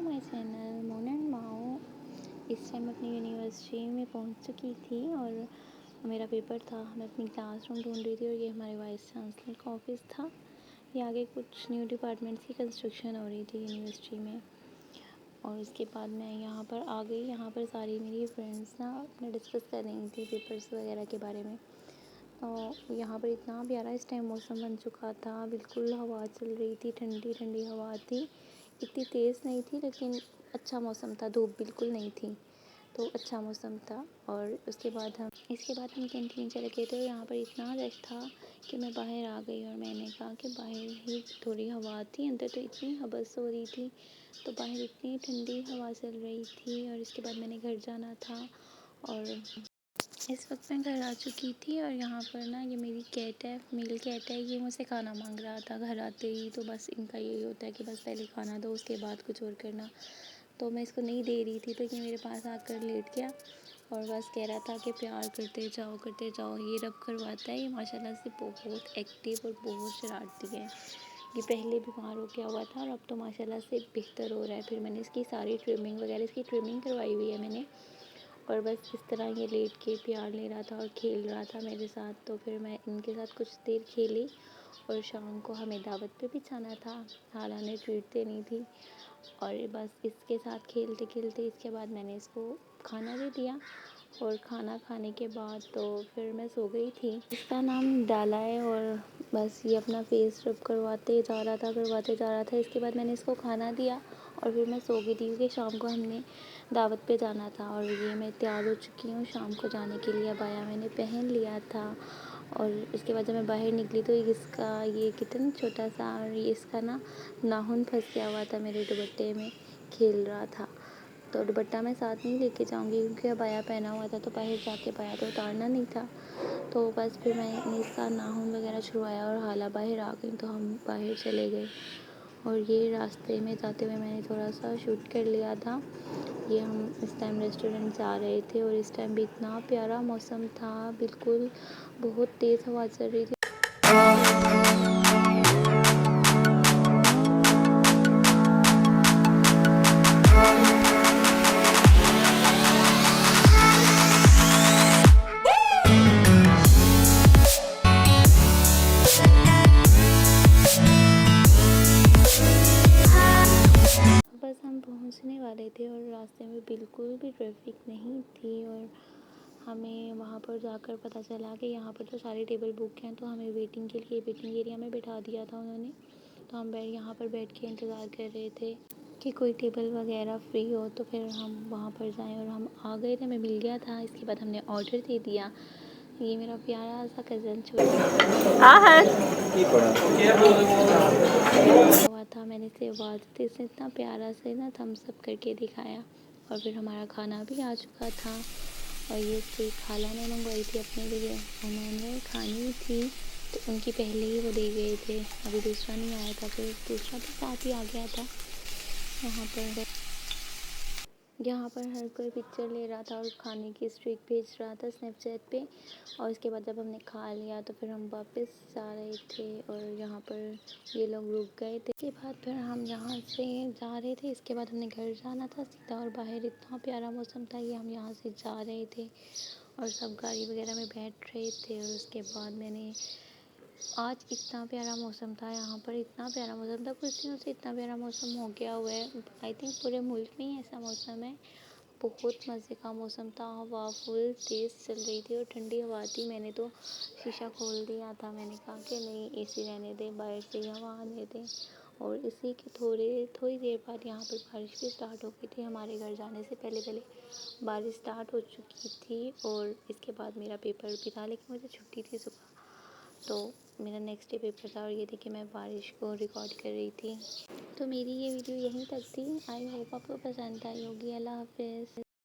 My channel मोन and माओ। इस time अपनी यूनिवर्सिटी में पहुंच चुकी थी और मेरा पेपर था। मैं अपनी क्लासरूम ढूंढ रही थी और ये हमारे वाइस चांसलर का ऑफिस था। ये आगे कुछ न्यू डिपार्टमेंट्स की कंस्ट्रक्शन हो रही थी यूनिवर्सिटी में। और उसके बाद मैं यहाँ पर आ गई। यहाँ पर सारी मेरी फ्रेंड्स ना अपने डिस्कस कर रही थी पेपर्स वगैरह के बारे में। तो यहाँ पर इतना प्यारा इस टाइम मौसम बन चुका था, बिल्कुल हवा चल रही थी, ठंडी ठंडी हवा थी। इतनी तेज़ नहीं थी लेकिन अच्छा मौसम था, धूप बिल्कुल नहीं थी, तो अच्छा मौसम था। और इसके बाद हम कैंटीन चले गए थे और यहाँ पर इतना रश था कि मैं बाहर आ गई और मैंने कहा कि बाहर ही थोड़ी हवा थी, अंदर तो इतनी हबस हो रही थी। तो बाहर इतनी ठंडी हवा चल रही थी और इसके बाद मैंने घर जाना था। और इस वक्त मैं घर आ चुकी थी और यहाँ पर ना ये मेरी कैट है, मेल कैट है। ये मुझसे खाना मांग रहा था घर आते ही। तो बस इनका यही होता है कि बस पहले खाना दो, उसके बाद कुछ और करना। तो मैं इसको नहीं दे रही थी तो ये मेरे पास आकर लेट गया और बस कह रहा था कि प्यार करते जाओ करते जाओ। ये रब करवाता है। ये माशाल्लाह से बहुत एक्टिव और बहुत शरारती है। ये पहले बीमार हो गया हुआ था और अब तो माशाल्लाह से बेहतर हो रहा है। फिर मैंने इसकी सारी ट्रिमिंग वगैरह, इसकी ट्रिमिंग करवाई हुई है मैंने। और बस इस तरह ये लेट के प्यार ले रहा था और खेल रहा था मेरे साथ। तो फिर मैं इनके साथ कुछ देर खेली और शाम को हमें दावत पे भी जाना था। हालांकि ट्रीट देनी थी और बस इसके साथ खेलते खेलते इसके बाद मैंने इसको खाना भी दिया। और खाना खाने के बाद तो फिर मैं सो गई थी। इसका नाम डाला है और बस ये अपना फेस रब करवाते जा रहा था। इसके बाद मैंने इसको खाना दिया और फिर मैं सो गई थी क्योंकि शाम को हमने दावत पे जाना था। और ये मैं तैयार हो चुकी हूँ शाम को जाने के लिए। अबाया मैंने पहन लिया था और इसके बाद जब मैं बाहर निकली तो इसका ये कितना छोटा सा और इसका ना नाखून फंस गया हुआ था मेरे दुपट्टे में, खेल रहा था। तो दुपट्टा मैं साथ नहीं लेके जाऊंगी क्योंकि अबाया पहना हुआ था तो बाहर जाके अबाया तो उतारना नहीं था। तो बस फिर मैंने इसका नाखून वगैरह छुड़वाया और हाला बाहर आ गई। तो हम बाहर चले गए और ये रास्ते में जाते हुए मैंने थोड़ा सा शूट कर लिया था। ये हम इस टाइम रेस्टोरेंट जा रहे थे और इस टाइम भी इतना प्यारा मौसम था, बिल्कुल बहुत तेज़ हवा चल रही थी। बस हम पहुंचने वाले थे और रास्ते में बिल्कुल भी ट्रैफिक नहीं थी। और हमें वहाँ पर जाकर पता चला कि यहाँ पर तो सारे टेबल बुक हैं। तो हमें वेटिंग के लिए वेटिंग एरिया में बैठा दिया था उन्होंने। तो हम यहाँ पर बैठ के इंतज़ार कर रहे थे कि कोई टेबल वगैरह फ्री हो तो फिर हम वहाँ पर जाएं। और हम आ गए थे, हमें मिल गया था। इसके बाद हमने ऑर्डर दे दिया। ये मेरा प्यारा सा कज़न छोटा हुआ था, मैंने इसे आवाज़ दी, इसने इतना प्यारा से ना थम्स अप करके दिखाया। और फिर हमारा खाना भी आ चुका था और ये इसकी खाला ने मंगवाई थी अपने लिए, उन्होंने खानी थी तो उनकी पहले ही वो दे गए थे, अभी दूसरा नहीं आया था। फिर दूसरा भी साथ ही आ गया था। यहाँ पर हर कोई पिक्चर ले रहा था और खाने की स्ट्रीक भेज रहा था स्नैपचैट पे। और इसके बाद जब हमने खा लिया तो फिर हम वापस जा रहे थे और यहाँ पर ये लोग रुक गए थे। इसके बाद फिर हम यहाँ से जा रहे थे। इसके बाद हमने घर जाना था सीधा और बाहर इतना प्यारा मौसम था कि हम यहाँ से जा रहे थे और सब गाड़ी वगैरह में बैठ रहे थे। और उसके बाद मैंने आज इतना प्यारा मौसम था, यहाँ पर इतना प्यारा मौसम था, कुछ दिनों से इतना प्यारा मौसम हो गया हुआ है। आई थिंक पूरे मुल्क में ही ऐसा मौसम है। बहुत मज़े का मौसम था, हवा फुल तेज़ चल रही थी और ठंडी हवा थी। मैंने तो शीशा खोल दिया था, मैंने कहा कि नहीं एसी रहने दे, बाहर से ही हवा आने दे। और इसी के थोड़ी देर बाद यहाँ पर बारिश भी स्टार्ट हो गई थी। हमारे घर जाने से पहले बारिश स्टार्ट हो चुकी थी। और इसके बाद मेरा पेपर भी था लेकिन मुझे छुट्टी थी सुबह, तो मेरा नेक्स्ट डे पेपर था। और ये देखिए मैं बारिश को रिकॉर्ड कर रही थी। तो मेरी ये वीडियो यहीं तक थी। आई होप आपको पसंद आई होगी। अल्लाह हाफ़िज़।